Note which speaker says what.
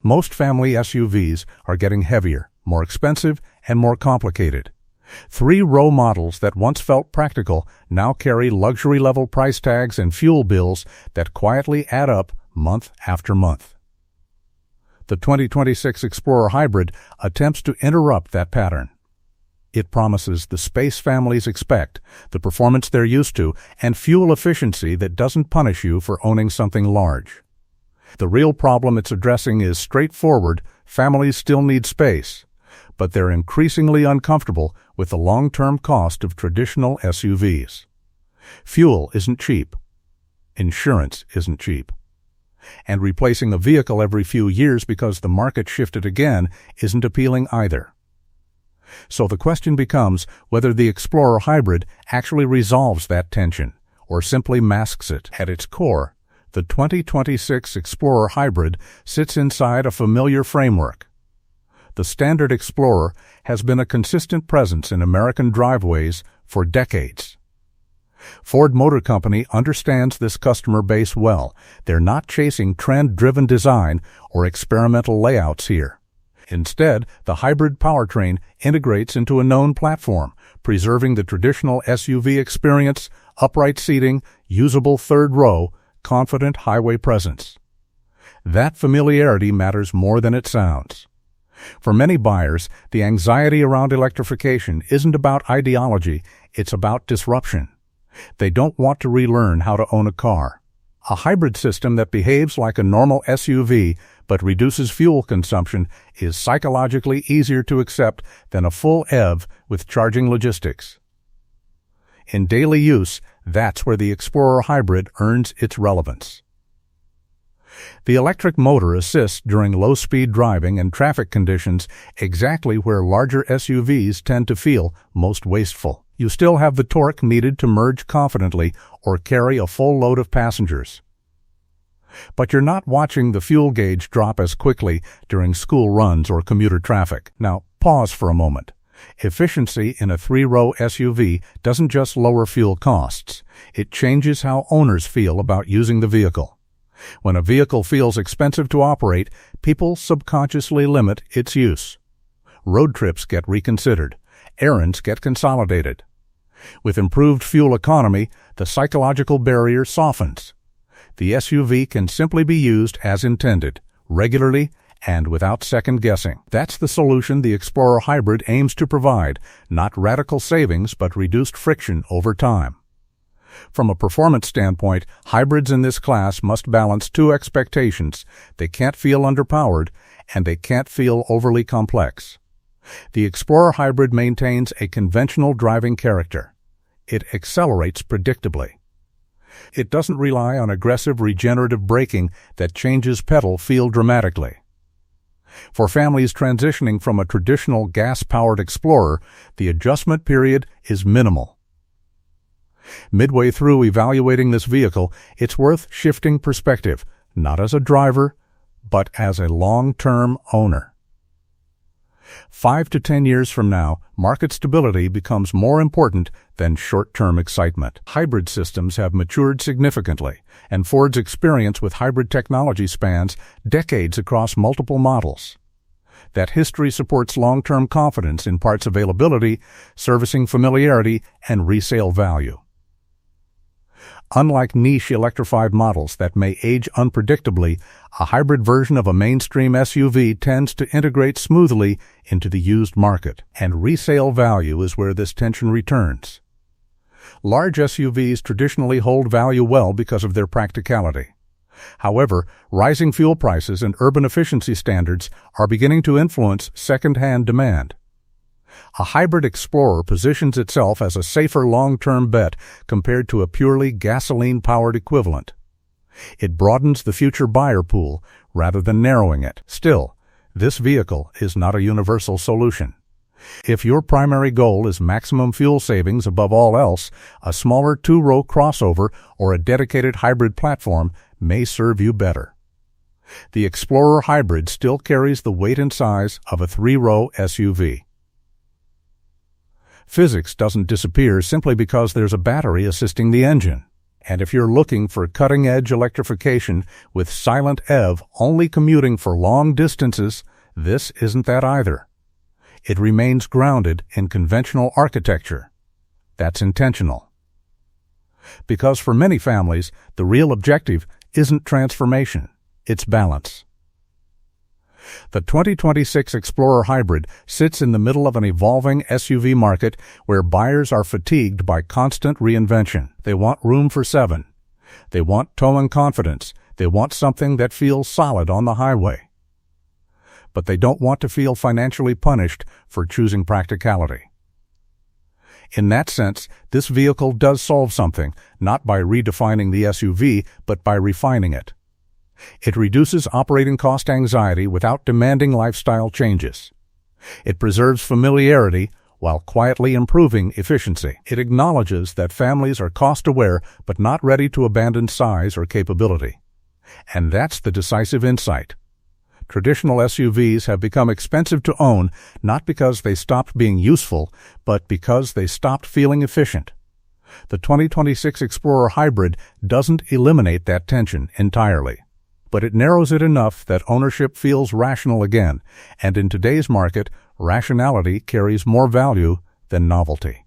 Speaker 1: Most family SUVs are getting heavier, more expensive, and more complicated. Three-row models that once felt practical now carry luxury-level price tags and fuel bills that quietly add up month after month. The 2026 Explorer Hybrid attempts to interrupt that pattern. It promises the space families expect, the performance they're used to, and fuel efficiency that doesn't punish you for owning something large. The real problem it's addressing is straightforward: families still need space, but they're increasingly uncomfortable with the long-term cost of traditional SUVs. Fuel isn't cheap. Insurance isn't cheap. And replacing a vehicle every few years because the market shifted again isn't appealing either. So the question becomes whether the Explorer Hybrid actually resolves that tension, or simply masks it. At its core, the 2026 Explorer Hybrid sits inside a familiar framework. The standard Explorer has been a consistent presence in American driveways for decades. Ford Motor Company understands this customer base well. They're not chasing trend-driven design or experimental layouts here. Instead, the hybrid powertrain integrates into a known platform, preserving the traditional SUV experience: upright seating, usable third row, confident highway presence. That familiarity matters more than it sounds. For many buyers, the anxiety around electrification isn't about ideology, it's about disruption. They don't want to relearn how to own a car. A hybrid system that behaves like a normal SUV but reduces fuel consumption is psychologically easier to accept than a full EV with charging logistics. In daily use, that's where the Explorer Hybrid earns its relevance. The electric motor assists during low-speed driving and traffic conditions, exactly where larger SUVs tend to feel most wasteful. You still have the torque needed to merge confidently or carry a full load of passengers. But you're not watching the fuel gauge drop as quickly during school runs or commuter traffic. Now, pause for a moment. Efficiency in a three-row SUV doesn't just lower fuel costs. It changes how owners feel about using the vehicle. When a vehicle feels expensive to operate, people subconsciously limit its use. Road trips get reconsidered. Errands get consolidated. With improved fuel economy, the psychological barrier softens. The SUV can simply be used as intended, regularly and without second-guessing. That's the solution the Explorer Hybrid aims to provide: not radical savings, but reduced friction over time. From a performance standpoint, hybrids in this class must balance two expectations: they can't feel underpowered, and they can't feel overly complex. The Explorer Hybrid maintains a conventional driving character. It accelerates predictably. It doesn't rely on aggressive regenerative braking that changes pedal feel dramatically. For families transitioning from a traditional gas-powered Explorer, the adjustment period is minimal. Midway through evaluating this vehicle, it's worth shifting perspective, not as a driver, but as a long-term owner. 5 to 10 years from now, market stability becomes more important than short-term excitement. Hybrid systems have matured significantly, and Ford's experience with hybrid technology spans decades across multiple models. That history supports long-term confidence in parts availability, servicing familiarity, and resale value. Unlike niche electrified models that may age unpredictably, a hybrid version of a mainstream SUV tends to integrate smoothly into the used market, and resale value is where this tension returns. Large SUVs traditionally hold value well because of their practicality. However, rising fuel prices and urban efficiency standards are beginning to influence second-hand demand. A hybrid Explorer positions itself as a safer long-term bet compared to a purely gasoline-powered equivalent. It broadens the future buyer pool rather than narrowing it. Still, this vehicle is not a universal solution. If your primary goal is maximum fuel savings above all else, a smaller two-row crossover or a dedicated hybrid platform may serve you better. The Explorer Hybrid still carries the weight and size of a three-row SUV. Physics doesn't disappear simply because there's a battery assisting the engine. And if you're looking for cutting-edge electrification with silent EV only commuting for long distances, this isn't that either. It remains grounded in conventional architecture. That's intentional. Because for many families, the real objective isn't transformation, it's balance. The 2026 Explorer Hybrid sits in the middle of an evolving SUV market where buyers are fatigued by constant reinvention. They want room for 7. They want towing confidence. They want something that feels solid on the highway. But they don't want to feel financially punished for choosing practicality. In that sense, this vehicle does solve something, not by redefining the SUV, but by refining it. It reduces operating cost anxiety without demanding lifestyle changes. It preserves familiarity while quietly improving efficiency. It acknowledges that families are cost-aware but not ready to abandon size or capability. And that's the decisive insight. Traditional SUVs have become expensive to own not because they stopped being useful, but because they stopped feeling efficient. The 2026 Explorer Hybrid doesn't eliminate that tension entirely, but it narrows it enough that ownership feels rational again, and in today's market, rationality carries more value than novelty.